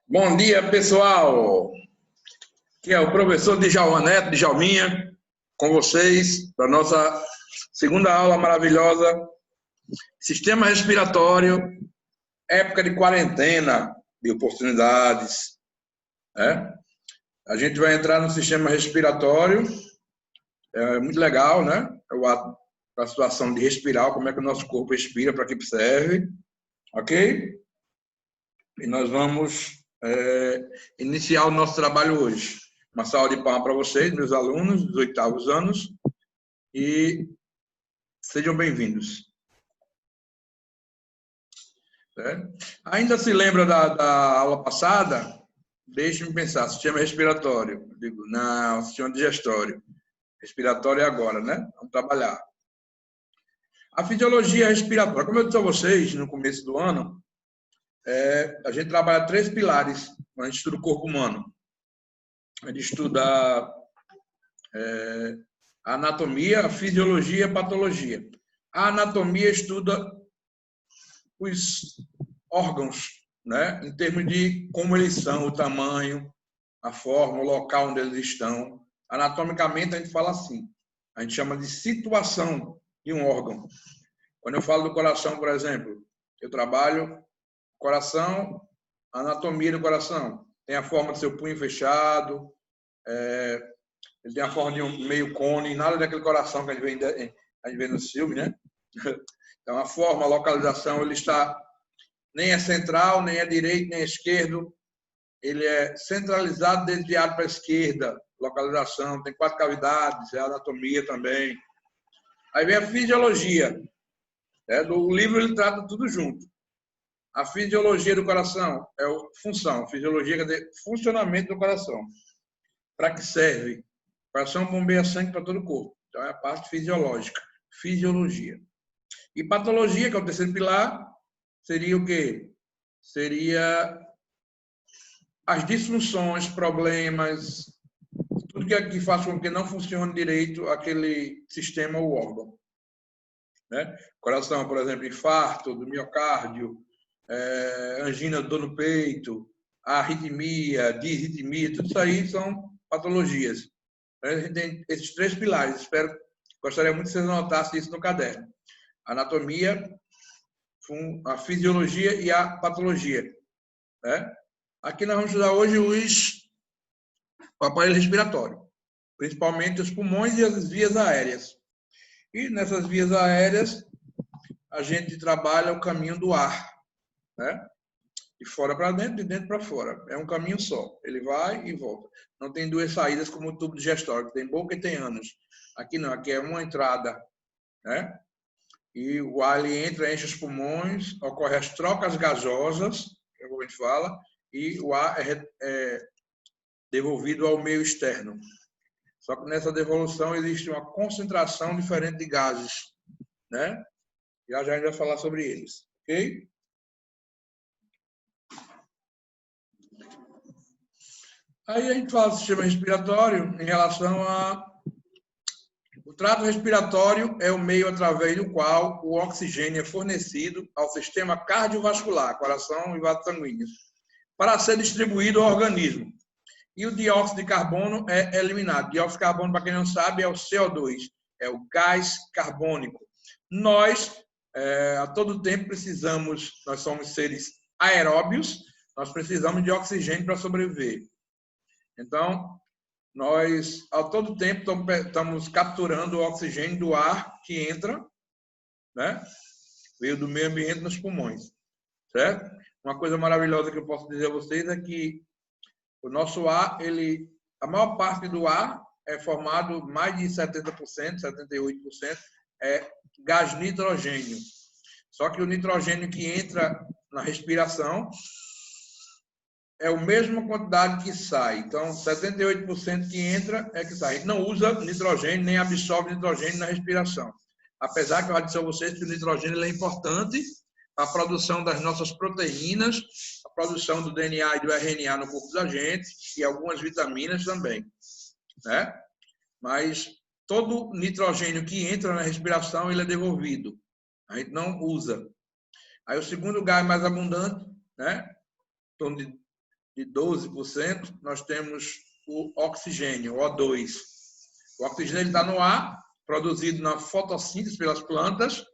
Bom dia, pessoal. Aqui é o professor Djalma Neto, Djalminha, com vocês, para a nossa segunda aula maravilhosa. Sistema respiratório, época de quarentena, de oportunidades. Né? A gente vai entrar no sistema respiratório, é muito legal, né? A situação de respirar, como é que o nosso corpo respira, para que serve, ok? E nós vamos iniciar o nosso trabalho hoje. Uma salva de palmas para vocês, meus alunos dos 8º anos, e sejam bem-vindos. Ainda se lembra da aula passada? Deixe-me pensar, sistema respiratório. Eu digo, não, sistema digestório. Respiratório é agora, né? Vamos trabalhar. A fisiologia respiratória, como eu disse a vocês no começo do ano, a gente trabalha 3 pilares quando a gente estuda o corpo humano. A gente estuda a anatomia, a fisiologia e a patologia. A anatomia estuda os órgãos, né? Em termos de como eles são, o tamanho, a forma, o local onde eles estão. Anatomicamente, a gente fala assim. A gente chama de situação de um órgão. Quando eu falo do coração, por exemplo, eu trabalho coração, anatomia do coração. Tem a forma do seu punho fechado, ele tem a forma de um meio cone, nada daquele coração que a gente vê no filme, né? Então, a forma, a localização, ele está nem é central, nem é direito, nem é esquerdo. Ele é centralizado, desviado para a esquerda. Localização, tem 4 cavidades, é a anatomia também. Aí vem a fisiologia. Do livro ele trata tudo junto. A fisiologia do coração é a função. Fisiologia quer dizer funcionamento do coração. Para que serve? O coração bombeia sangue para todo o corpo. Então é a parte fisiológica. Fisiologia. E patologia, que é o terceiro pilar, seria o quê? Seria as disfunções, problemas, tudo que faz com que não funcione direito aquele sistema ou órgão. Né? Coração, por exemplo, infarto do miocárdio, angina, dor no peito, arritmia, disritmia, tudo isso aí são patologias. A gente tem esses 3 pilares. Gostaria muito que vocês anotassem isso no caderno. A anatomia, a fisiologia e a patologia. Né? Aqui nós vamos estudar hoje o aparelho respiratório, principalmente os pulmões e as vias aéreas. E nessas vias aéreas, a gente trabalha o caminho do ar, né? De fora para dentro, de dentro para fora. É um caminho só. Ele vai e volta. Não tem 2 saídas como o tubo digestório, que tem boca e tem ânus. Aqui não, aqui é uma entrada, né? E o ar ele entra, enche os pulmões, ocorre as trocas gasosas, que é o que a gente fala, e o ar é devolvido ao meio externo. Só que nessa devolução existe uma concentração diferente de gases, né? Já a gente vai falar sobre eles, ok? Aí a gente fala do sistema respiratório em relação a... O trato respiratório é o meio através do qual o oxigênio é fornecido ao sistema cardiovascular, coração e vasos sanguíneos, para ser distribuído ao organismo. E o dióxido de carbono é eliminado. O dióxido de carbono, para quem não sabe, é o CO2, é o gás carbônico. Nós, a todo tempo, nós somos seres aeróbios, nós precisamos de oxigênio para sobreviver. Então, nós, a todo tempo, estamos capturando o oxigênio do ar que entra, né? Veio do meio ambiente nos pulmões, certo? Uma coisa maravilhosa que eu posso dizer a vocês é que o nosso ar, a maior parte do ar é formado, mais de 70%, 78%, é gás nitrogênio. Só que o nitrogênio que entra na respiração é a mesma quantidade que sai. Então, 78% que entra é que sai. A gente não usa nitrogênio, nem absorve nitrogênio na respiração. Apesar que eu já disse a vocês que o nitrogênio é importante para a produção das nossas proteínas, a produção do DNA e do RNA no corpo da gente e algumas vitaminas também, né? Mas todo nitrogênio que entra na respiração, ele é devolvido. A gente não usa. Aí o segundo gás mais abundante, né? de 12%, nós temos o oxigênio, O2. O oxigênio está no ar, produzido na fotossíntese pelas plantas.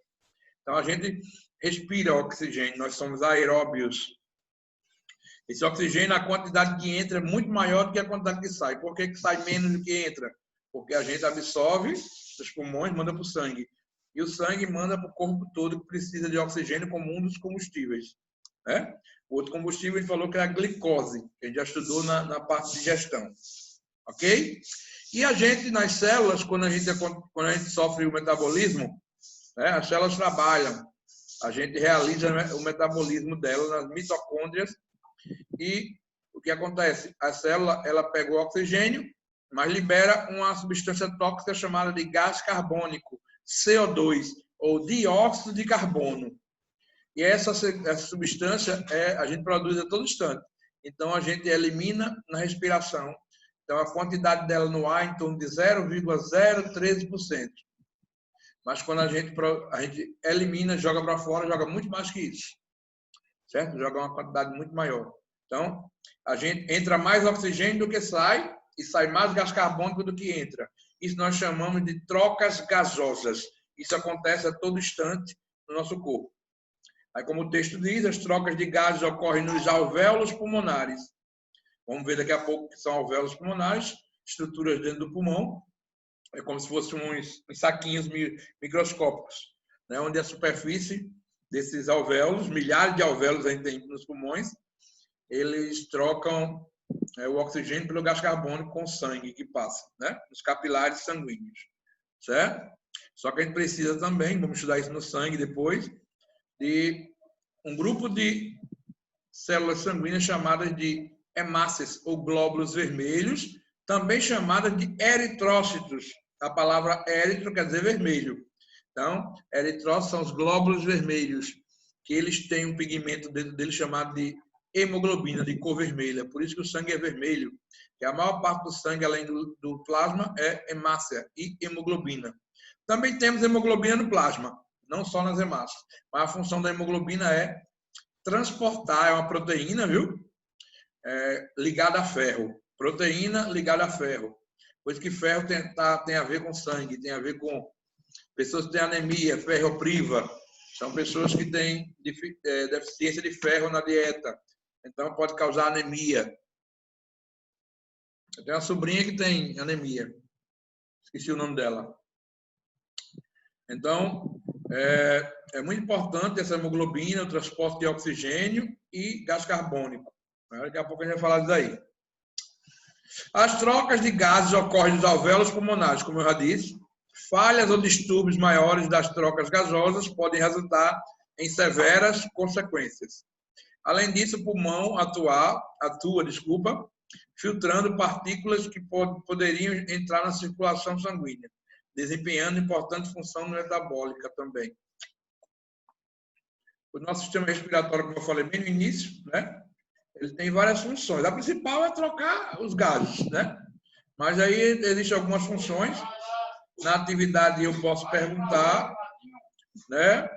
Então, a gente respira oxigênio, nós somos aeróbios. Esse oxigênio, a quantidade que entra é muito maior do que a quantidade que sai. Por que sai menos do que entra? Porque a gente absorve dos pulmões, manda para o sangue. E o sangue manda para o corpo todo, que precisa de oxigênio como um dos combustíveis. Né? O outro combustível, a gente falou que é a glicose, que a gente já estudou na parte de digestão. Ok? E a gente, nas células, quando a gente sofre o metabolismo, né, as células trabalham. A gente realiza o metabolismo delas nas mitocôndrias. E o que acontece? A célula, ela pega o oxigênio, mas libera uma substância tóxica chamada de gás carbônico, CO2, ou dióxido de carbono. E essa substância a gente produz a todo instante. Então, a gente elimina na respiração. Então, a quantidade dela no ar é em torno de 0,013%. Mas quando a gente elimina, joga para fora, joga muito mais que isso. Certo? Joga uma quantidade muito maior. Então, a gente entra mais oxigênio do que sai e sai mais gás carbônico do que entra. Isso nós chamamos de trocas gasosas. Isso acontece a todo instante no nosso corpo. Aí, como o texto diz, as trocas de gases ocorrem nos alvéolos pulmonares. Vamos ver daqui a pouco o que são alvéolos pulmonares, estruturas dentro do pulmão. É como se fossem uns saquinhos microscópicos, né? Onde a superfície desses alvéolos, milhares de alvéolos a gente tem nos pulmões, eles trocam o oxigênio pelo gás carbônico com o sangue que passa, né? Nos capilares sanguíneos, certo? Só que a gente precisa também, vamos estudar isso no sangue depois, de um grupo de células sanguíneas chamadas de hemácias ou glóbulos vermelhos, também chamadas de eritrócitos. A palavra éritro quer dizer vermelho. Então, eritrócitos são os glóbulos vermelhos, que eles têm um pigmento dentro deles chamado de hemoglobina, de cor vermelha. Por isso que o sangue é vermelho. Que a maior parte do sangue, além do plasma, é hemácia e hemoglobina. Também temos hemoglobina no plasma, não só nas hemácias. Mas a função da hemoglobina é transportar, é uma proteína, viu? Ligada a ferro. Proteína ligada a ferro. Pois que ferro tem a ver com sangue, tem a ver com pessoas que têm anemia, ferropriva. São pessoas que têm deficiência de ferro na dieta. Então, pode causar anemia. Eu tenho uma sobrinha que tem anemia. Esqueci o nome dela. Então, é muito importante essa hemoglobina, o transporte de oxigênio e gás carbônico. Daqui a pouco a gente vai falar disso aí. As trocas de gases ocorrem nos alvéolos pulmonares, como eu já disse. Falhas ou distúrbios maiores das trocas gasosas podem resultar em severas consequências. Além disso, o pulmão atua, filtrando partículas que poderiam entrar na circulação sanguínea, desempenhando importante função metabólica também. O nosso sistema respiratório, como eu falei bem no início, né? Ele tem várias funções. A principal é trocar os gases, né? Mas aí existem algumas funções. Na atividade eu posso perguntar, né?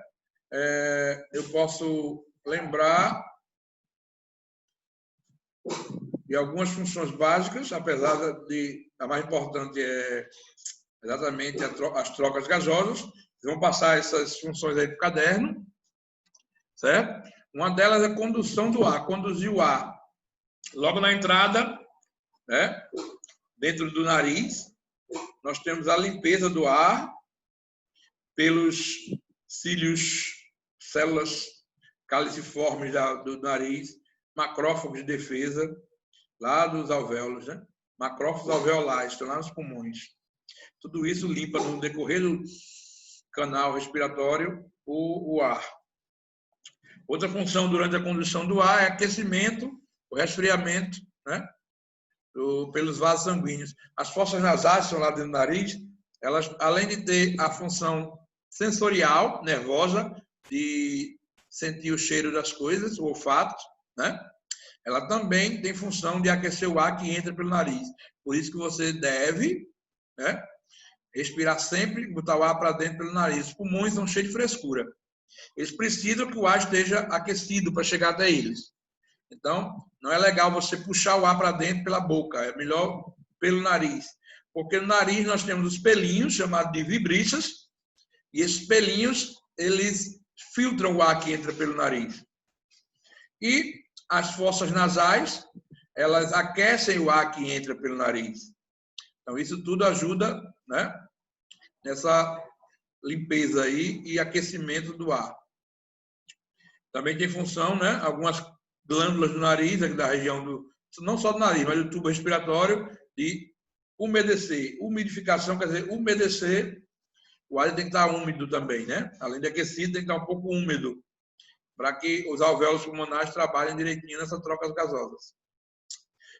Eu posso lembrar de algumas funções básicas, apesar de a mais importante é exatamente as trocas gasosas. Vamos passar essas funções aí para o caderno, certo? Uma delas é a condução do ar, conduzir o ar. Logo na entrada, né? Dentro do nariz, nós temos a limpeza do ar pelos cílios, células caliciformes do nariz, macrófagos de defesa, lá dos alvéolos, né? Macrófagos alveolares, estão lá nos pulmões. Tudo isso limpa no decorrer do canal respiratório o ar. Outra função durante a condução do ar é aquecimento, o resfriamento, né? Pelos vasos sanguíneos. As fossas nasais, que são lá dentro do nariz, elas, além de ter a função sensorial, nervosa, de sentir o cheiro das coisas, o olfato, né? Ela também tem função de aquecer o ar que entra pelo nariz. Por isso que você deve, né, respirar sempre, botar o ar para dentro pelo nariz. Os pulmões são cheios de frescura. Eles precisam que o ar esteja aquecido para chegar até eles. Então, não é legal você puxar o ar para dentro pela boca, é melhor pelo nariz. Porque no nariz nós temos os pelinhos, chamados de vibrisas, e esses pelinhos, eles filtram o ar que entra pelo nariz. E as fossas nasais, elas aquecem o ar que entra pelo nariz. Então, isso tudo ajuda, né, nessa limpeza aí e aquecimento do ar. Também tem função, né, algumas glândulas do nariz, aqui da região do, não só do nariz, mas do tubo respiratório, de umedecer. Umidificação quer dizer umedecer. O ar tem que estar úmido também, né? Além de aquecido, tem que estar um pouco úmido, para que os alvéolos pulmonares trabalhem direitinho nessas trocas gasosas.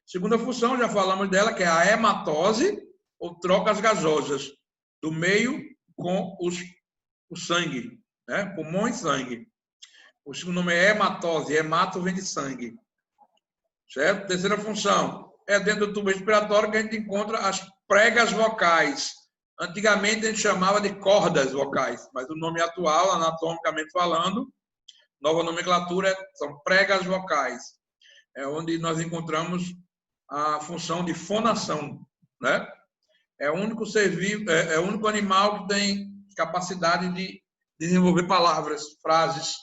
Segunda função, já falamos dela, que é a hematose, ou trocas gasosas, do meio com o sangue, né? Pulmão e sangue. O segundo nome é hematose, hemato vem de sangue. Certo? Terceira função, é dentro do tubo respiratório que a gente encontra as pregas vocais. Antigamente a gente chamava de cordas vocais, mas o nome atual, anatomicamente falando, nova nomenclatura, são pregas vocais. É onde nós encontramos a função de fonação, né? É o único ser vivo, é o único animal que tem capacidade de desenvolver palavras, frases,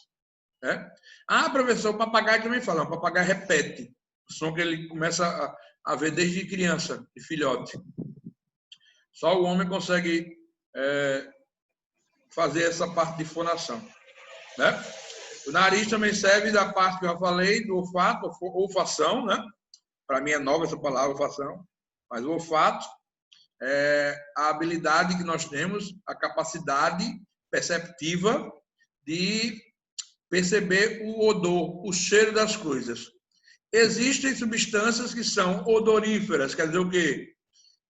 né? Ah, professor, o papagaio também fala. O papagaio repete o som que ele começa a ver desde criança, de filhote. Só o homem consegue fazer essa parte de fonação, né? O nariz também serve da parte que eu já falei, do olfato, olfação, né? Para mim é nova essa palavra, olfação. Mas o olfato é a habilidade que nós temos, a capacidade perceptiva de perceber o odor, o cheiro das coisas. Existem substâncias que são odoríferas, quer dizer o quê?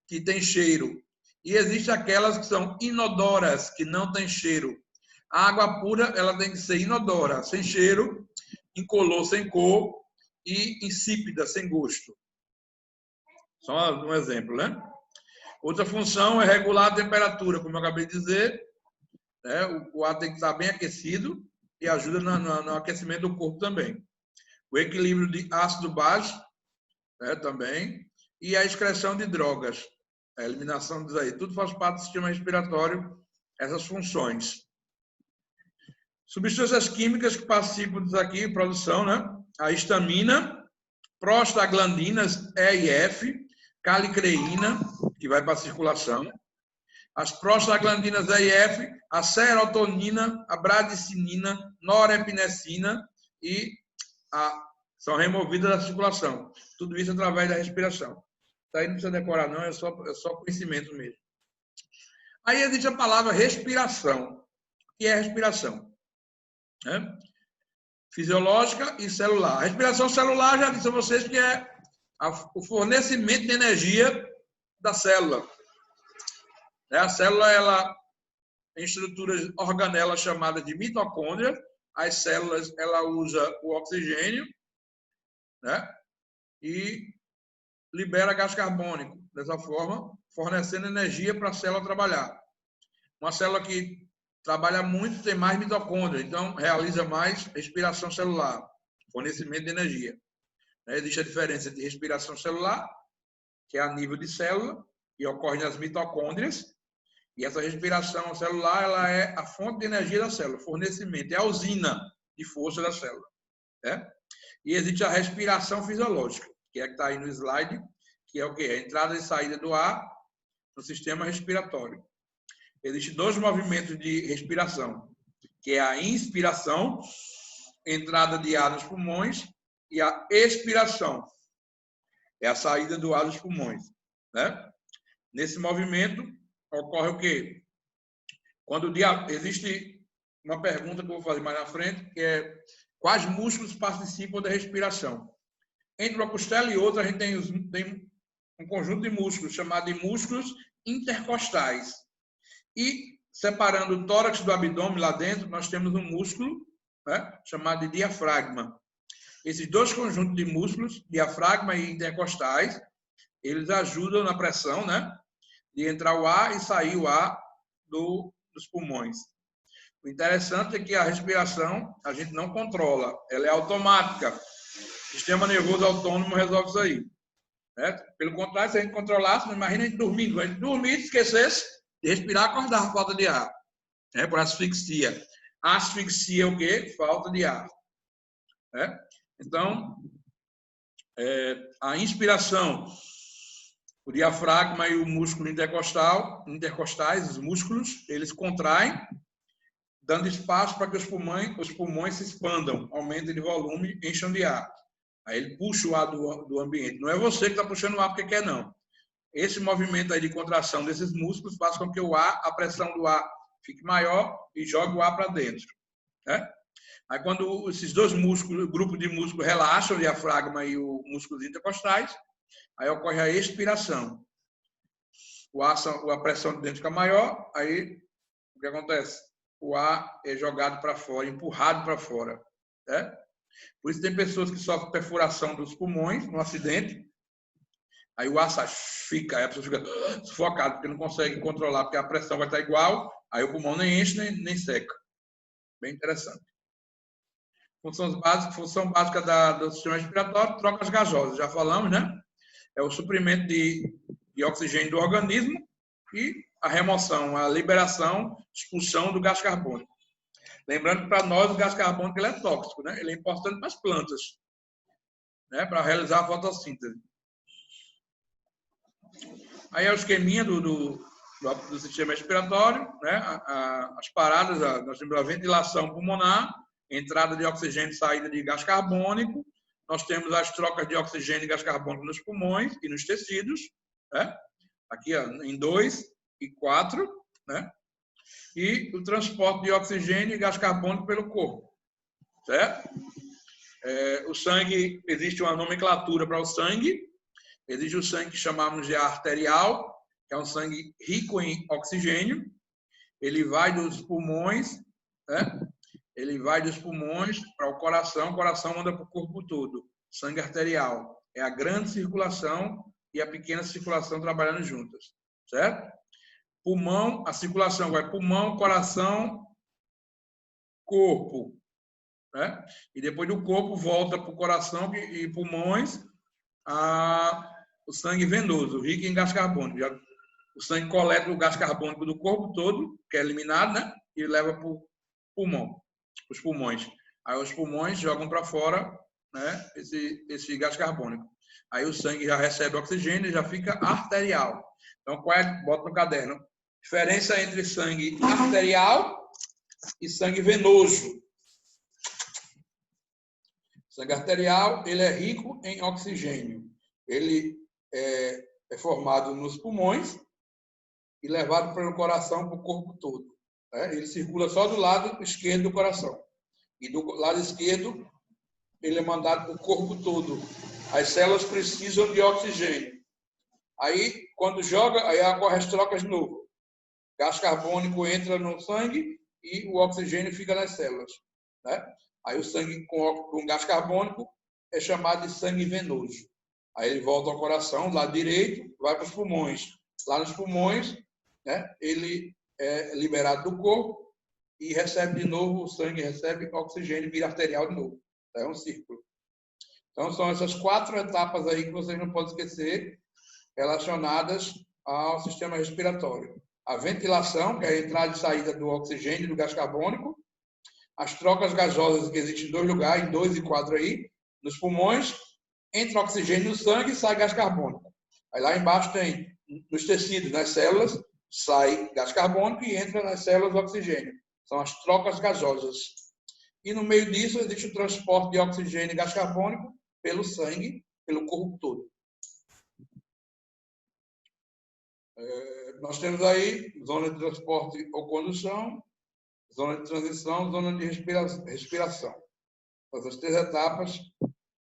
Que tem cheiro. E existem aquelas que são inodoras, que não tem cheiro. A água pura, ela tem que ser inodora, sem cheiro, incolor, sem cor e insípida, sem gosto. Só um exemplo, né? Outra função é regular a temperatura, como eu acabei de dizer, né? O ar tem que estar bem aquecido e ajuda no aquecimento do corpo também. O equilíbrio de ácido-base, né, também, e a excreção de drogas, a eliminação disso aí. Tudo faz parte do sistema respiratório, essas funções. Substâncias químicas que participam disso aqui, produção, né? A histamina, prostaglandinas E e F, calicreína, que vai para a circulação, as prostaglandinas E e F, a serotonina, a bradicinina, norepinefrina e são removidas da circulação. Tudo isso através da respiração. Daí não precisa decorar, não, é só conhecimento mesmo. Aí existe a palavra respiração. O que é respiração? Né? Fisiológica e celular. A respiração celular, já disse a vocês que é o fornecimento de energia da célula. A célula, ela tem estruturas organelas chamadas de mitocôndria. As células, ela usa o oxigênio, né? E libera gás carbônico. Dessa forma, fornecendo energia para a célula trabalhar. Uma célula que trabalha muito tem mais mitocôndria, então realiza mais respiração celular, fornecimento de energia. Existe a diferença de respiração celular, que é a nível de célula, e ocorre nas mitocôndrias, e essa respiração celular, ela é a fonte de energia da célula, fornecimento, é a usina de força da célula. Né? E existe a respiração fisiológica, que é a que está aí no slide, que é o quê? A entrada e saída do ar no sistema respiratório. Existem dois movimentos de respiração, que é a inspiração, entrada de ar nos pulmões, e a expiração, é a saída do ar dos pulmões. Né? Nesse movimento, ocorre o quê? Quando existe uma pergunta que eu vou fazer mais na frente, que é quais músculos participam da respiração? Entre uma costela e outra, a gente tem um conjunto de músculos, chamado de músculos intercostais. E, separando o tórax do abdômen lá dentro, nós temos um músculo, né, chamado de diafragma. Esses dois conjuntos de músculos, diafragma e intercostais, eles ajudam na pressão, né, de entrar o ar e sair o ar dos pulmões. O interessante é que a respiração a gente não controla, ela é automática. Sistema nervoso autônomo resolve isso aí. Né? Pelo contrário, se a gente controlasse, imagina a gente dormindo. A gente dormir, esquecesse de respirar, acordar por falta de ar. Né? Por asfixia. Asfixia é o quê? Falta de ar. Né? Então, a inspiração, o diafragma e o músculo intercostais, os músculos, eles contraem, dando espaço para que os pulmões se expandam, aumentem de volume, encham de ar. Aí ele puxa o ar do ambiente. Não é você que está puxando o ar porque quer, não. Esse movimento aí de contração desses músculos faz com que a pressão do ar fique maior e jogue o ar para dentro. Né? Aí quando esses dois músculos, grupo de músculos relaxam, o diafragma e os músculos intercostais, aí ocorre a expiração. A pressão de dentro fica maior, aí o que acontece? O ar é jogado para fora, empurrado para fora. Né? Por isso tem pessoas que sofrem perfuração dos pulmões no acidente, aí o ar fica, aí a pessoa fica sufocada, porque não consegue controlar, porque a pressão vai estar igual, aí o pulmão nem enche, nem seca. Bem interessante. Função básica do sistema respiratório, trocas gasosas, já falamos, né? É o suprimento de oxigênio do organismo e a remoção, a liberação, expulsão do gás carbônico. Lembrando que para nós o gás carbônico ele é tóxico, né? Ele é importante para as plantas, né? Para realizar a fotossíntese. Aí é o esqueminha do sistema respiratório, né? As paradas, nós temos a ventilação pulmonar, entrada de oxigênio e saída de gás carbônico. Nós temos as trocas de oxigênio e gás carbônico nos pulmões e nos tecidos, né? Aqui ó, em 2 e 4, né? E o transporte de oxigênio e gás carbônico pelo corpo, certo? O sangue, existe uma nomenclatura para o sangue. Existe o sangue que chamamos de arterial, que é um sangue rico em oxigênio. Ele vai dos pulmões, né? Ele vai dos pulmões para o coração manda para o corpo todo. Sangue arterial é a grande circulação e a pequena circulação trabalhando juntas, certo? Pulmão, a circulação vai pulmão, coração, corpo, né? E depois do corpo volta para o coração e pulmões o sangue venoso, rico em gás carbônico. O sangue coleta o gás carbônico do corpo todo, que é eliminado, né? E leva para o pulmão, os pulmões. Aí os pulmões jogam para fora, né? Esse gás carbônico. Aí o sangue já recebe oxigênio e já fica arterial. Então, bota no caderno. Diferença entre sangue arterial e sangue venoso. Sangue arterial, ele é rico em oxigênio. Ele é formado nos pulmões e levado pelo coração para o corpo todo. Né? Ele circula só do lado esquerdo do coração. E do lado esquerdo, ele é mandado para o corpo todo. As células precisam de oxigênio. Aí, quando joga, aí ocorre as trocas de novo. Gás carbônico entra no sangue e o oxigênio fica nas células. Né? Aí o sangue com gás carbônico é chamado de sangue venoso. Aí ele volta ao coração, lado direito, vai para os pulmões. Lá nos pulmões, né, ele é liberado do corpo e recebe de novo, o sangue recebe oxigênio e vira arterial de novo. É um círculo. Então, são essas 4 etapas aí que vocês não podem esquecer, relacionadas ao sistema respiratório. A ventilação, que é a entrada e saída do oxigênio e do gás carbônico. As trocas gasosas, que existem em 2 lugares, em 2 e 4 aí, nos pulmões, entra oxigênio no sangue e sai gás carbônico. Aí lá embaixo tem, nos tecidos, nas células, sai gás carbônico e entra nas células oxigênio. São as trocas gasosas. E no meio disso existe o transporte de oxigênio e gás carbônico pelo sangue, pelo corpo todo. Nós temos aí zona de transporte ou condução, zona de transição, zona de respiração. Essas 3 etapas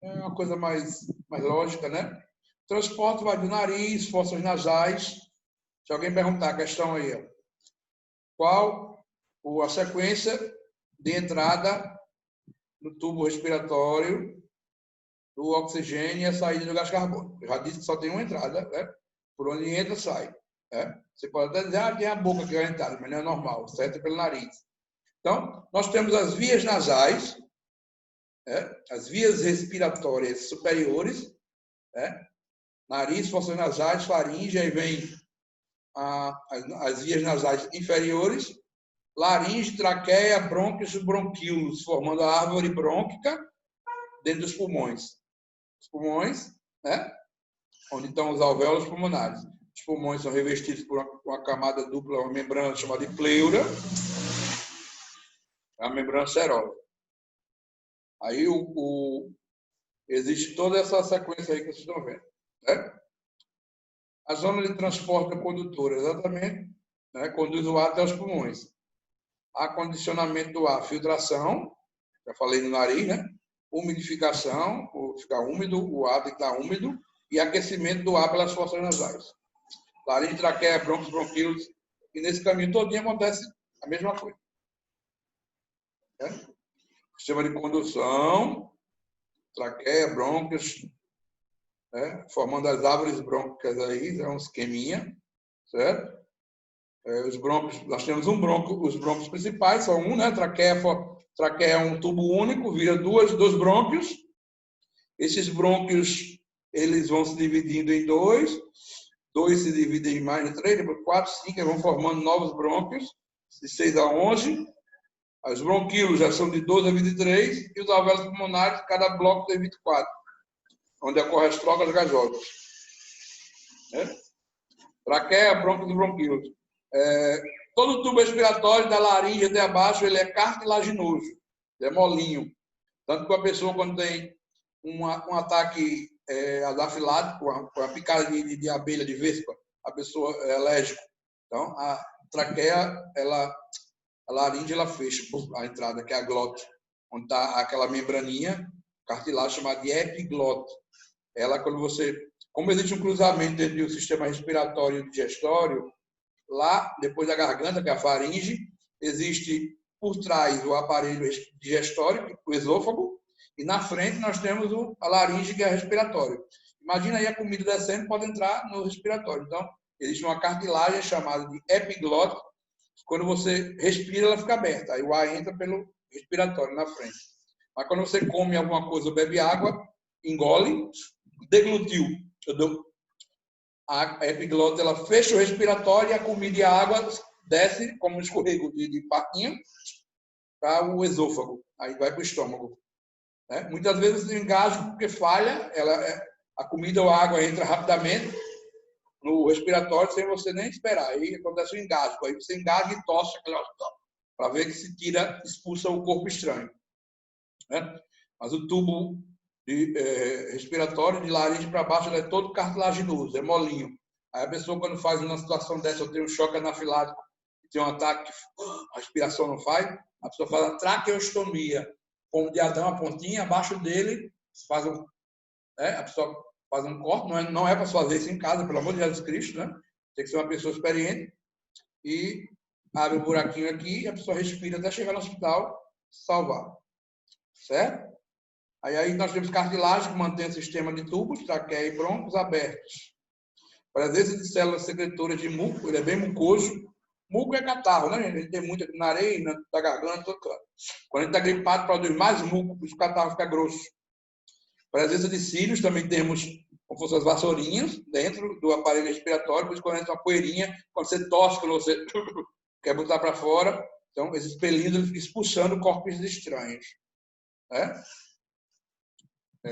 é uma coisa mais lógica, né? O transporte vai do nariz, fossas nasais. Se alguém perguntar a questão aí, ó, qual a sequência de entrada no tubo respiratório do oxigênio e a saída do gás carbônico? Eu já disse que só tem uma entrada, né? Por onde entra, sai. Né? Você pode até dizer, tem a boca que é a entrada, mas não é normal, certo? É pelo nariz. Então, nós temos as vias nasais, as vias respiratórias superiores, nariz, fossas nasais, faringe, aí vem as vias nasais inferiores, laringe, traqueia, brônquios, bronquíolos, formando a árvore brônquica dentro dos pulmões. Os pulmões, onde estão os alvéolos pulmonares. Os pulmões são revestidos por uma camada dupla, uma membrana chamada de pleura, é a membrana serosa. Aí existe toda essa sequência aí que vocês estão vendo. A zona de transporte condutora, exatamente, conduz o ar até os pulmões. Acondicionamento do ar, filtração, já falei no nariz, umidificação, ficar úmido, o ar tem que estar úmido, e aquecimento do ar pelas fossas nasais. Laringe, traqueia, brônquios, bronquíolos, e nesse caminho todinho acontece a mesma coisa. Sistema de condução, traqueia, brônquios, formando as árvores brônquicas aí, é um esqueminha, certo? Os brônquios, nós temos um bronco, os brônquios principais são traqueia é um tubo único, vira dois brônquios. Esses brônquios, eles vão se dividindo em dois se dividem em mais de 3, depois 4, 5, vão formando novos brônquios, de 6 a 11. Os bronquíolos já são de 12 a 23, e os alvéolos pulmonares, cada bloco tem 24, onde ocorrem as trocas gasosas. Traqueia, brônquios e bronquíolos. Todo o tubo respiratório, da laringe até abaixo, ele é cartilaginoso, ele é molinho. Tanto que a pessoa, quando tem um ataque anafilático, com a picada de abelha, de vespa, a pessoa é alérgica. Então, a traqueia, a laringe, ela fecha a entrada, que é a glote, onde está aquela membraninha cartilagem chamada de epiglote. Ela, como existe um cruzamento entre o sistema respiratório e o digestório, lá, depois da garganta, que é a faringe, existe por trás o aparelho digestório, o esôfago, e na frente nós temos a laringe, que é respiratório. Imagina aí a comida descendo, pode entrar no respiratório. Então, existe uma cartilagem chamada de epiglote. Quando você respira, ela fica aberta. Aí o ar entra pelo respiratório na frente. Mas quando você come alguma coisa ou bebe água, engole, deglutiu. A epiglote, ela fecha o respiratório e a comida e a água desce como um escorrego de patinho para o esôfago. Aí vai para o estômago. Muitas vezes você engasga porque falha, a comida ou a água entra rapidamente no respiratório sem você nem esperar. Aí acontece o engasgo. Aí você engasga e tosse para ver que se expulsa o corpo estranho. Mas o tubo respiratório de laringe para baixo ele é todo cartilaginoso, é molinho. Aí a pessoa, quando faz uma situação dessa, ou tem um choque anafilático, tem um ataque, a respiração não faz, a pessoa faz a traqueostomia. Com o diadão, a pontinha, abaixo dele, a pessoa faz um corte, não é para fazer isso em casa, pelo amor de Jesus Cristo, Tem que ser uma pessoa experiente, e abre um buraquinho aqui, e a pessoa respira até chegar no hospital, salvar. Certo? Aí nós temos cartilagem, que mantém o sistema de tubos, traqueia e brônquios abertos. Presença de células secretoras de muco, ele é bem mucoso. Muco é catarro, A gente tem muito aqui na areia, na garganta, todo canto. Quando a gente está gripado, produz mais muco, o catarro fica grosso. Presença de cílios, também temos como fossem as vassourinhas dentro do aparelho respiratório, por isso quando entra uma poeirinha, quando você tosse, quando você quer botar para fora, então esses pelinhos eles ficam expulsando corpos estranhos.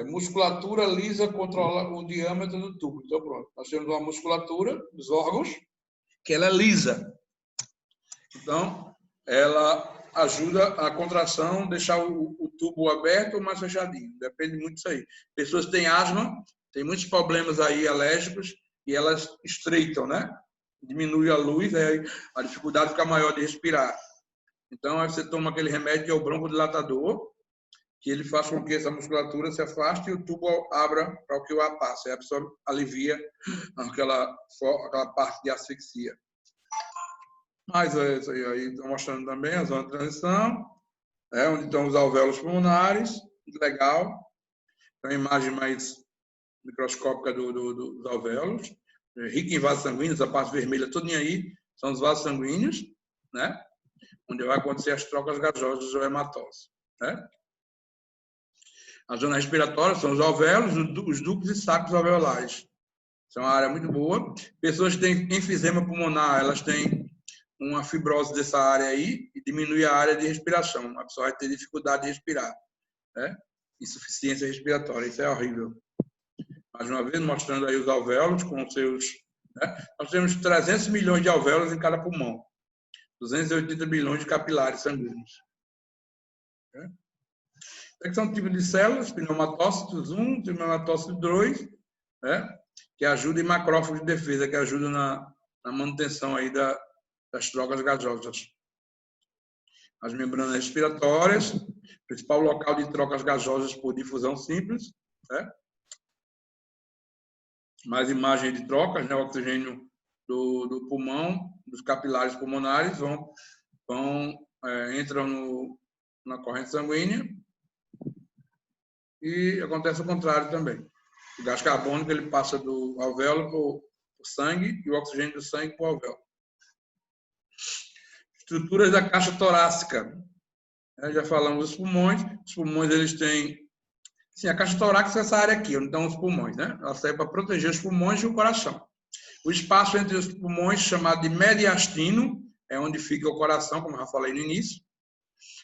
Musculatura lisa controla o diâmetro do tubo. Então, pronto. Nós temos uma musculatura dos órgãos que ela é lisa. Então, ela ajuda a contração, deixar o tubo aberto ou mais fechadinho. Depende muito disso aí. Pessoas que têm asma, têm muitos problemas aí alérgicos e elas estreitam, Diminui a luz, aí a dificuldade fica maior de respirar. Então, aí você toma aquele remédio que é o broncodilatador, que ele faz com que essa musculatura se afaste e o tubo abra para que o ar passe. Aí a pessoa alivia aquela parte de asfixia. Mas é isso aí estou mostrando também a zona de transição, onde estão os alvéolos pulmonares, legal. Então, a imagem mais microscópica dos alvéolos, rica em vasos sanguíneos, a parte vermelha toda aí, são os vasos sanguíneos, onde vai acontecer as trocas gasosas ou hematose. A zona respiratória são os alvéolos, os ductos e sacos alveolares. Isso é uma área muito boa. Pessoas que têm enfisema pulmonar, elas têm uma fibrose dessa área aí e diminui a área de respiração. A pessoa vai ter dificuldade de respirar, né? Insuficiência respiratória, isso é horrível. Mais uma vez, mostrando aí os alvéolos com os seus... né? Nós temos 300 milhões de alvéolos em cada pulmão. 280 bilhões de capilares sanguíneos. Né? Então, são tipos de células, pneumatócitos 1, pneumatócitos 2, né? Que ajudam, e macrófagos de defesa, que ajudam na manutenção aí das trocas gasosas. As membranas respiratórias, principal local de trocas gasosas por difusão simples, né? Mais imagens de trocas, né? O oxigênio do pulmão, dos capilares pulmonares, entram na corrente sanguínea e acontece o contrário também. O gás carbônico ele passa do alvéolo para o sangue e o oxigênio do sangue para o alvéolo. Estruturas da caixa torácica. Já falamos dos pulmões. Os pulmões eles têm... Sim, a caixa torácica é essa área aqui, onde estão os pulmões, né? Ela serve para proteger os pulmões e o coração. O espaço entre os pulmões, chamado de mediastino, é onde fica o coração, como eu já falei no início.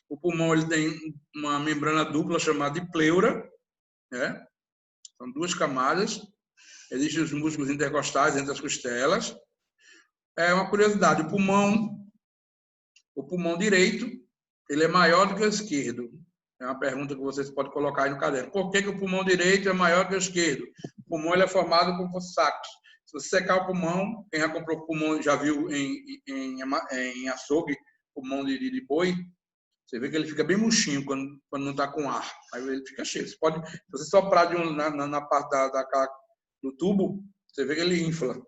O pulmão ele tem uma membrana dupla chamada de pleura, né? São duas camadas. Existem os músculos intercostais entre as costelas. É uma curiosidade, o pulmão direito, ele é maior do que o esquerdo. É uma pergunta que vocês podem colocar aí no caderno. Por que o pulmão direito é maior que o esquerdo? O pulmão ele é formado por sacos. Se você secar o pulmão, quem já comprou pulmão, já viu em açougue, pulmão de boi, você vê que ele fica bem murchinho quando não está com ar. Aí ele fica cheio. Se você soprar na parte do tubo, você vê que ele infla.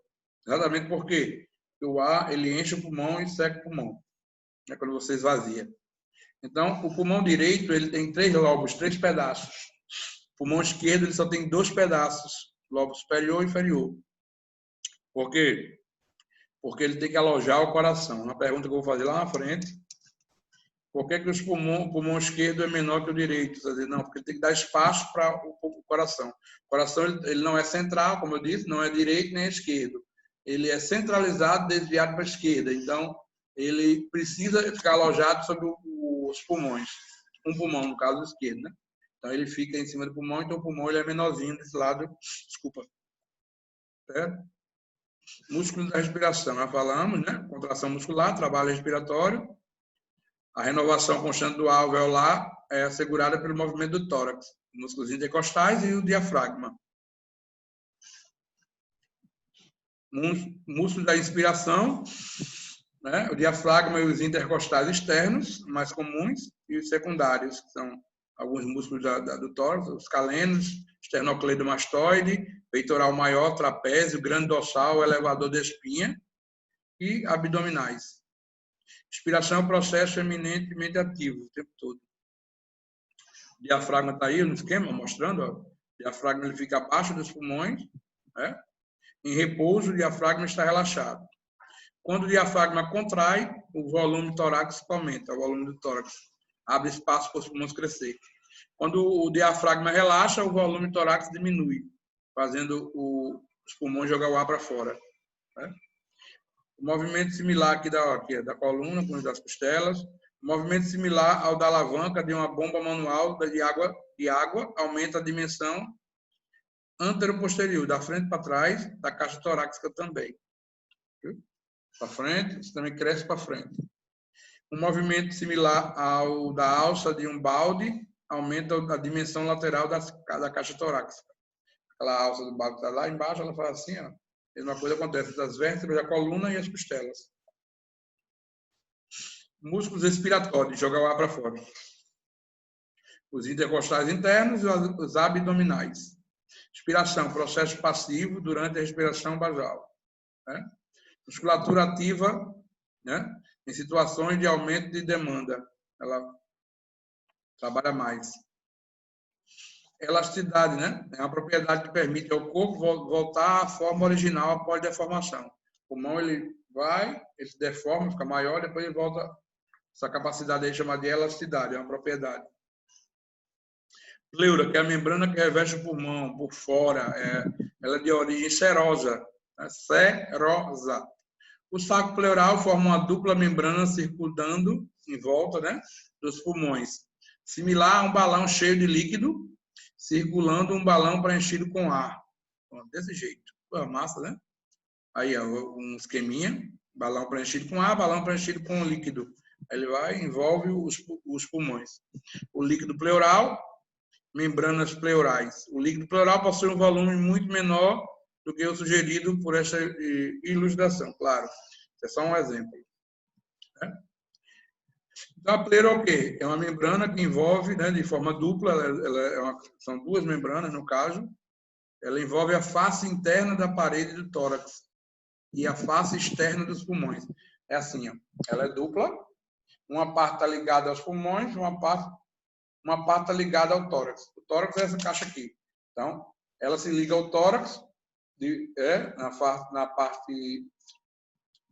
Exatamente por quê? Porque o ar ele enche o pulmão e seca o pulmão. É quando você esvazia. Então, o pulmão direito ele tem 3 lobos, 3 pedaços. O pulmão esquerdo ele só tem 2 pedaços, lobo superior e inferior. Por quê? Porque ele tem que alojar o coração. Uma pergunta que eu vou fazer lá na frente. Por que o pulmão esquerdo é menor que o direito? Quer dizer, não, porque ele tem que dar espaço para o coração. O coração ele não é central, como eu disse, não é direito nem esquerdo. Ele é centralizado, desviado para a esquerda. Então, ele precisa ficar alojado sobre os pulmões. Um pulmão, no caso esquerdo, né? Então, ele fica em cima do pulmão, então o pulmão ele é menorzinho desse lado. Desculpa. Certo? Músculos da respiração, já falamos, né? Contração muscular, trabalho respiratório. A renovação constante do alveolar é assegurada pelo movimento do tórax, músculos intercostais e o diafragma. Músculos da inspiração, né? O diafragma e os intercostais externos, mais comuns, e os secundários, que são alguns músculos do tórax, os calenos, esternocleidomastoide, peitoral maior, trapézio, grande dorsal, elevador da espinha e abdominais. Inspiração é um processo eminentemente ativo o tempo todo. O diafragma está aí no esquema, mostrando. Ó. O diafragma ele fica abaixo dos pulmões. Né? Em repouso, o diafragma está relaxado. Quando o diafragma contrai, o volume torácico aumenta, o volume do tórax. Abre espaço para os pulmões crescer. Quando o diafragma relaxa, o volume torácico diminui, fazendo os pulmões jogar o ar para fora. Né? O movimento similar aqui da coluna, com das costelas. O movimento similar ao da alavanca de uma bomba manual de água aumenta a dimensão antero-posterior, da frente para trás, da caixa torácica também. Para frente, isso também cresce para frente. Um movimento similar ao da alça de um balde aumenta a dimensão lateral da caixa torácica. Aquela alça do balde está lá embaixo, ela faz assim, ó. A mesma coisa acontece das vértebras da coluna e as costelas. Músculos respiratórios, jogar o ar para fora. Os intercostais internos e os abdominais. Respiração, processo passivo durante a respiração basal. Né? Musculatura ativa, né? Em situações de aumento de demanda. Ela trabalha mais. Elasticidade, né? É uma propriedade que permite ao corpo voltar à forma original após deformação. O pulmão ele vai, ele se deforma, fica maior, depois ele volta. Essa capacidade aí chama de elasticidade, é uma propriedade. Pleura, que é a membrana que reveste o pulmão por fora, ela é de origem serosa, né? Serosa. O saco pleural forma uma dupla membrana circundando em volta, né, dos pulmões, similar a um balão cheio de líquido, circulando um balão preenchido com ar. Bom, desse jeito. Pô, massa, né? Aí, ó, um esqueminha, balão preenchido com ar, balão preenchido com líquido. Aí ele vai e envolve os pulmões. O líquido pleural, membranas pleurais. O líquido pleural possui um volume muito menor do que o sugerido por esta ilustração, claro. Isso é só um exemplo. Né? Então, a pleura é o quê? É uma membrana que envolve, né, de forma dupla, são duas membranas, no caso, ela envolve a face interna da parede do tórax e a face externa dos pulmões. É assim, ó, ela é dupla, uma parte está ligada aos pulmões, uma parte está ligada ao tórax. O tórax é essa caixa aqui. Então, ela se liga ao tórax, na parte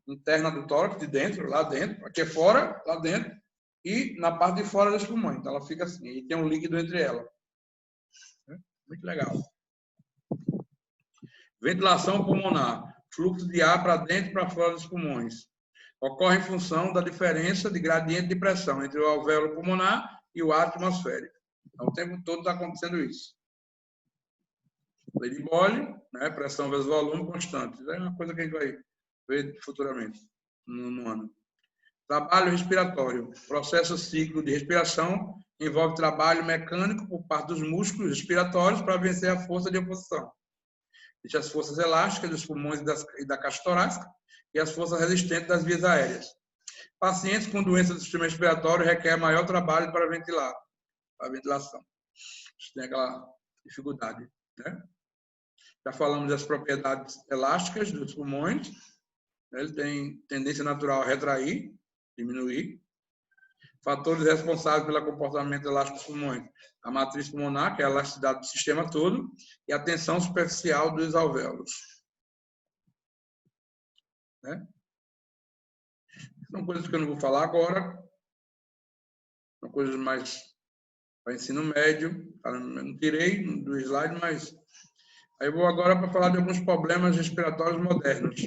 interna do tórax, de dentro, lá dentro, aqui é fora, lá dentro, e na parte de fora dos pulmões. Então, ela fica assim, e tem um líquido entre ela. Muito legal. Ventilação pulmonar. Fluxo de ar para dentro e para fora dos pulmões. Ocorre em função da diferença de gradiente de pressão entre o alvéolo pulmonar e o ar atmosférico. Então, o tempo todo está acontecendo isso. Lei de Boyle, né? Pressão vezes volume constante. Isso é uma coisa que a gente vai ver futuramente, no ano. Trabalho respiratório. Processo ciclo de respiração envolve trabalho mecânico por parte dos músculos respiratórios para vencer a força de oposição. Existe as forças elásticas dos pulmões e da caixa torácica e as forças resistentes das vias aéreas. Pacientes com doença do sistema respiratório requerem maior trabalho para ventilar, para a ventilação. Tem aquela dificuldade, né? Já falamos das propriedades elásticas dos pulmões. Ele tem tendência natural a retrair, diminuir. Fatores responsáveis pelo comportamento elástico dos pulmões. A matriz pulmonar, que é a elasticidade do sistema todo, e a tensão superficial dos alvéolos. Né? São coisas que eu não vou falar agora. São coisas mais para ensino médio. Não tirei do slide, mas aí eu vou agora para falar de alguns problemas respiratórios modernos.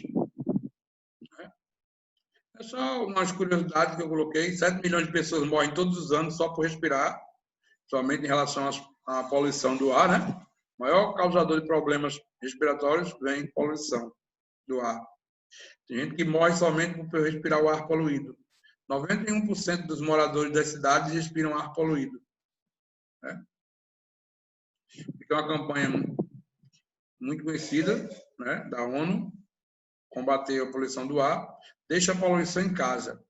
É só umas curiosidades que eu coloquei. 7 milhões de pessoas morrem todos os anos só por respirar, somente em relação à poluição do ar, né? O maior causador de problemas respiratórios vem poluição do ar. Tem gente que morre somente por respirar o ar poluído. 91% dos moradores das cidades respiram ar poluído. Né? É uma campanha muito conhecida, né, da ONU, combater a poluição do ar. Deixa a poluição em casa.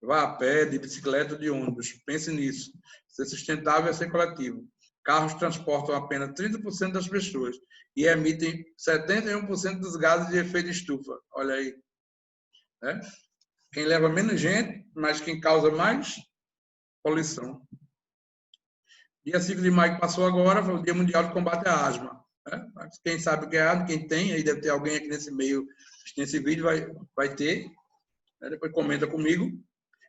Vá a pé, de bicicleta ou de ônibus. Pense nisso. Ser sustentável é ser coletivo. Carros transportam apenas 30% das pessoas e emitem 71% dos gases de efeito estufa. Olha aí. Né? Quem leva menos gente, mas quem causa mais poluição. Dia 5 de maio que passou agora foi o Dia Mundial de Combate à Asma. Né? Quem sabe o que é asma, quem tem, aí deve ter alguém aqui nesse meio, nesse vídeo vai ter. Né? Depois comenta comigo.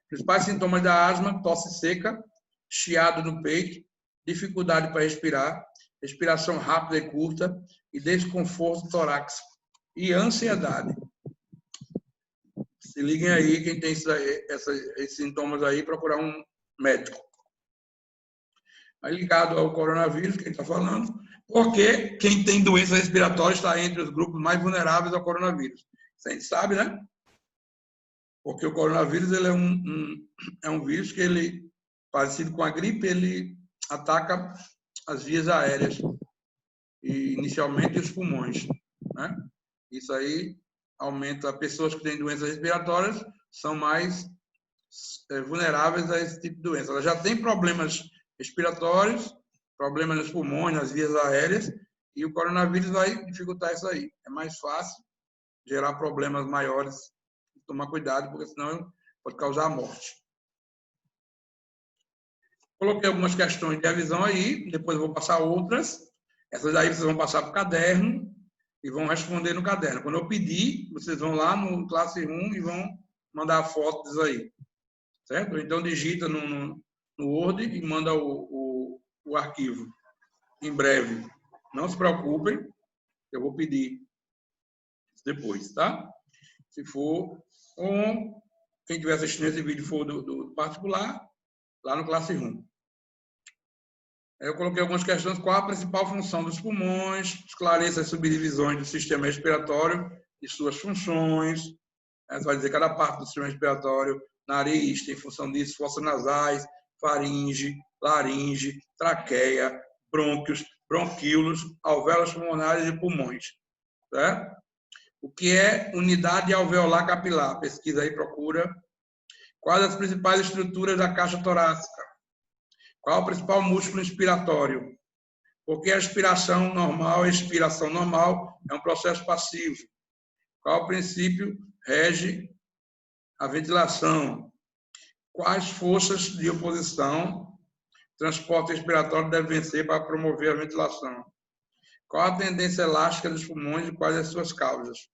Principais sintomas da asma: tosse seca, chiado no peito, dificuldade para respirar, respiração rápida e curta e desconforto torácico e ansiedade. Se liguem aí, quem tem esses sintomas aí, procurar um médico. Aí, ligado ao coronavírus, que a gente está falando, porque quem tem doença respiratória está entre os grupos mais vulneráveis ao coronavírus. Isso a gente sabe, né? Porque o coronavírus ele é um vírus que ele, parecido com a gripe, ele ataca as vias aéreas e inicialmente os pulmões, né? Isso aí aumenta. Pessoas que têm doenças respiratórias são mais vulneráveis a esse tipo de doença. Elas já têm problemas respiratórios, problemas nos pulmões, nas vias aéreas, e o coronavírus vai dificultar isso aí. É mais fácil gerar problemas maiores. Tomar cuidado, porque senão pode causar a morte. Coloquei algumas questões de revisão aí, depois eu vou passar outras. Essas aí vocês vão passar para o caderno e vão responder no caderno. Quando eu pedir, vocês vão lá no classe 1 e vão mandar a foto disso aí. Certo? Então digita no Word e manda o arquivo. em breve. Não se preocupem, eu vou pedir depois, tá? Se for, ou quem estiver assistindo esse vídeo for do particular, lá no Classroom. Eu coloquei algumas questões. Qual a principal função dos pulmões? Esclareça as subdivisões do sistema respiratório e suas funções. Você vai dizer cada parte do sistema respiratório: nariz, tem função disso, fossas nasais, faringe, laringe, traqueia, brônquios, bronquíolos, alvéolos pulmonares e pulmões. Certo? O que é unidade alveolar capilar? Pesquisa aí, procura. Quais as principais estruturas da caixa torácica? Qual o principal músculo inspiratório? Porque a expiração normal, é um processo passivo. Qual o princípio rege a ventilação? Quais forças de oposição transporte respiratório deve vencer para promover a ventilação? Qual a tendência elástica dos pulmões e quais as suas causas?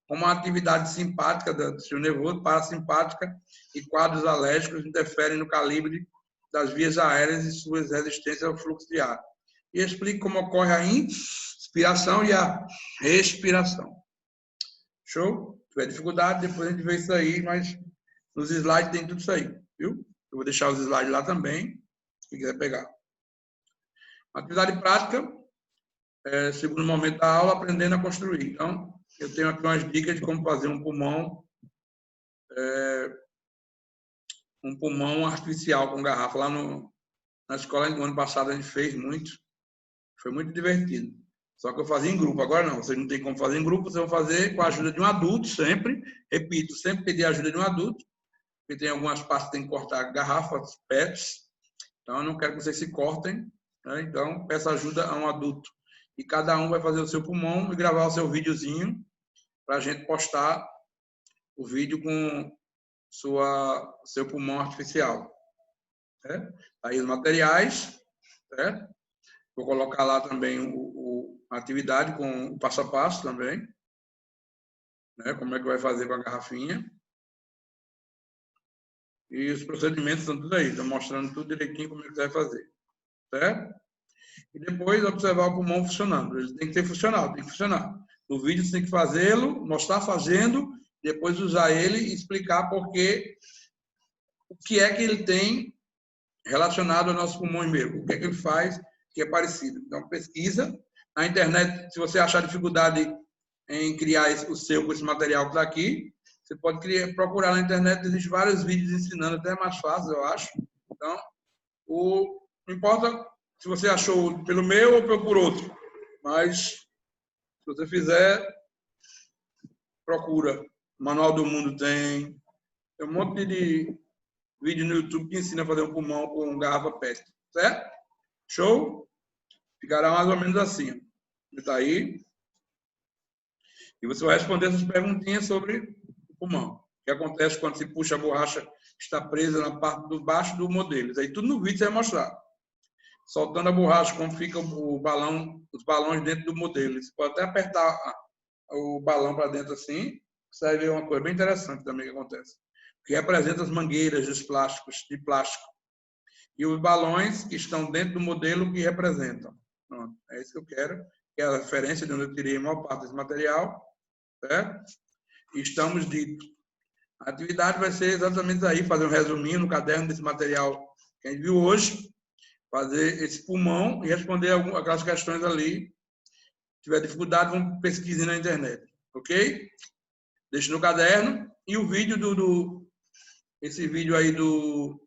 Como a atividade simpática do sistema nervoso, parasimpática e quadros alérgicos interferem no calibre das vias aéreas e suas resistências ao fluxo de ar. E explique como ocorre a inspiração e a respiração. Show? Se tiver dificuldade, depois a gente vê isso aí, mas nos slides tem tudo isso aí, viu? Eu vou deixar os slides lá também, se quiser pegar. Atividade prática, segundo momento da aula, aprendendo a construir. Então, eu tenho aqui umas dicas de como fazer um pulmão artificial com garrafa. Lá na escola, no ano passado, a gente fez muito. Foi muito divertido. Só que eu fazia em grupo. Agora não, vocês não tem como fazer em grupo, vocês vão fazer com a ajuda de um adulto sempre. Repito, sempre pedir a ajuda de um adulto, porque tem algumas partes que tem que cortar garrafas, PETs. Então, eu não quero que vocês se cortem. Né? Então, peça ajuda a um adulto. E cada um vai fazer o seu pulmão e gravar o seu videozinho para a gente postar o vídeo com seu pulmão artificial. Certo? Aí os materiais, certo? Vou colocar lá também a atividade com o passo a passo também, né? Como é que vai fazer com a garrafinha. E os procedimentos estão tudo aí, estão mostrando tudo direitinho como é que você vai fazer. Certo? E depois observar o pulmão funcionando. Ele tem que ser funcional, tem que funcionar. No vídeo você tem que fazê-lo, mostrar fazendo, depois usar ele e explicar o que é que ele tem relacionado aos nossos pulmões mesmo. O que é que ele faz que é parecido. Então, pesquisa. Na internet, se você achar dificuldade em criar o seu com esse material que está aqui, você pode procurar na internet, existem vários vídeos ensinando, até mais fácil, eu acho. Então, não importa se você achou pelo meu ou por outro, mas se você fizer, procura. O Manual do Mundo tem um monte de vídeo no YouTube que ensina a fazer um pulmão com garrafa PET, certo? Show? Ficará mais ou menos assim. Está aí. E você vai responder essas perguntinhas sobre o pulmão. O que acontece quando se puxa a borracha que está presa na parte do baixo do modelo. Isso aí tudo no vídeo você vai mostrar. Soltando a borracha, como fica os balões dentro do modelo. Você pode até apertar o balão para dentro assim. Você vai ver uma coisa bem interessante também que acontece. Que representa as mangueiras dos plásticos, de plástico. E os balões que estão dentro do modelo que representam. Pronto, é isso que eu quero, que é a referência de onde eu tirei a maior parte desse material. Certo? E estamos dito. A atividade vai ser exatamente aí, fazer um resuminho no caderno desse material que a gente viu hoje, fazer esse pulmão e responder aquelas questões ali. Se tiver dificuldade, vamos pesquisar na internet. Ok? Deixe no caderno. E o vídeo esse vídeo aí do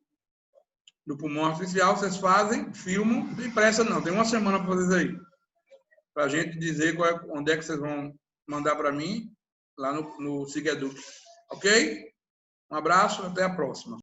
pulmão artificial, vocês fazem, filmam, não tem pressa não, tem uma semana para fazer isso aí. Para a gente dizer onde é que vocês vão mandar para mim, lá no SIGEDUC. Ok? Um abraço, até a próxima.